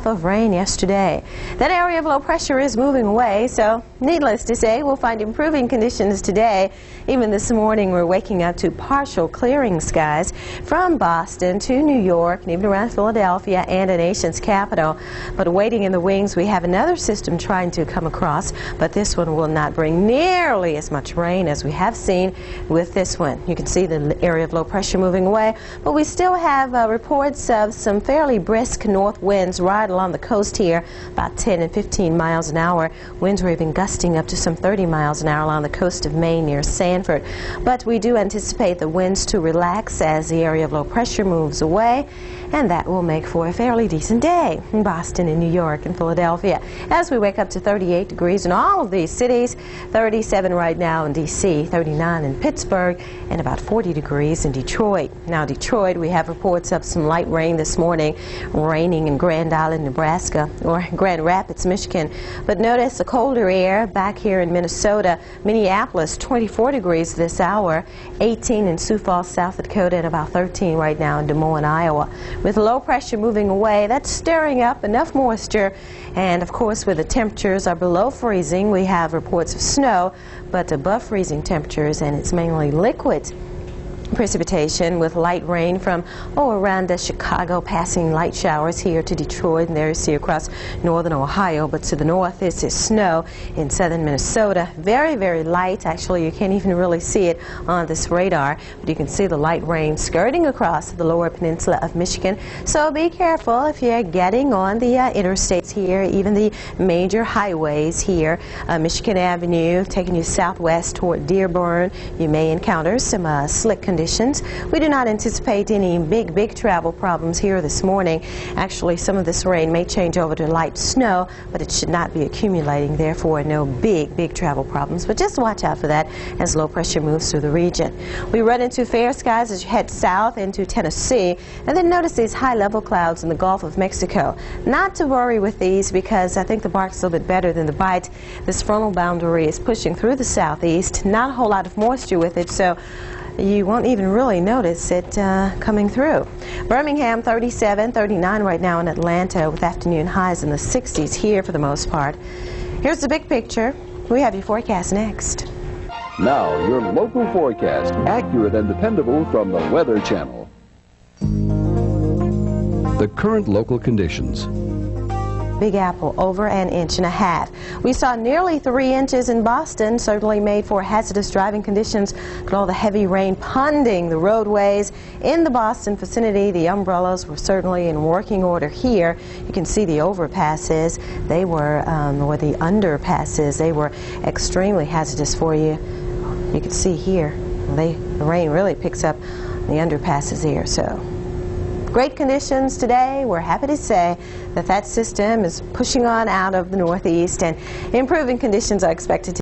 half of rain yesterday. That area of low pressure is moving away, so needless to say, we'll find improving conditions today. Even this morning, we're waking up to partial clearing skies from Boston to New York and even around Philadelphia and the nation's capital. But waiting in the wings, we have another system trying to come across, but this one will not bring nearly as much rain as we have seen with this one. You can see the area of low pressure moving away, but we still have reports of some fairly brisk north winds right along the coast here, about 10 and 15 miles an hour. Winds were even gusting up to some 30 miles an hour along the coast of Maine near Sanford. But we do anticipate the winds to relax as the area of low pressure moves away, and that will make for a fairly decent day in Boston and New York and Philadelphia. As we wake up to 38 degrees in all of these cities, 37 right now in D.C., 39 in Pittsburgh, and about 40 degrees in Detroit. Now Detroit, we have reports of some light rain this morning, raining in Grand Island, Nebraska, or Grand Rapids, Michigan. But notice the colder air back here in Minnesota. Minneapolis, 24 degrees this hour, 18 in Sioux Falls, South Dakota, and about 13 right now in Des Moines, Iowa. With low pressure moving away, that's stirring up enough moisture, and of course with the temperatures are below freezing, we have reports of snow, but above freezing temperatures, and it's mainly liquid precipitation with light rain from around Chicago, passing light showers here to Detroit, and there you see across northern Ohio. But to the north, this is snow in southern Minnesota. Very, very light. Actually, you can't even really see it on this radar, but you can see the light rain skirting across the lower peninsula of Michigan. So be careful if you're getting on the interstates here, even the major highways here. Michigan Avenue taking you southwest toward Dearborn. You may encounter some slick conditions. We do not anticipate any big travel problems here this morning. Actually, some of this rain may change over to light snow, but it should not be accumulating, therefore no big travel problems. But just watch out for that as low pressure moves through the region. We run into fair skies as you head south into Tennessee, and then notice these high level clouds in the Gulf of Mexico. Not to worry with these, because I think the bark's a little bit better than the bite. This frontal boundary is pushing through the southeast, not a whole lot of moisture with it, so you won't even really notice it coming through. Birmingham 37, 39 right now in Atlanta, with afternoon highs in the 60s here for the most part. Here's the big picture. We have your forecast next. Now, your local forecast, accurate and dependable from the Weather Channel. The current local conditions. Big Apple over 1.5 inches. We saw nearly 3 inches in Boston, certainly made for hazardous driving conditions with all the heavy rain ponding the roadways. In the Boston vicinity, the umbrellas were certainly in working order here. You can see the overpasses. They were, or the underpasses, they were extremely hazardous for you. You can see here, the rain really picks up the underpasses here. So great conditions today. We're happy to say that that system is pushing on out of the northeast, and improving conditions are expected to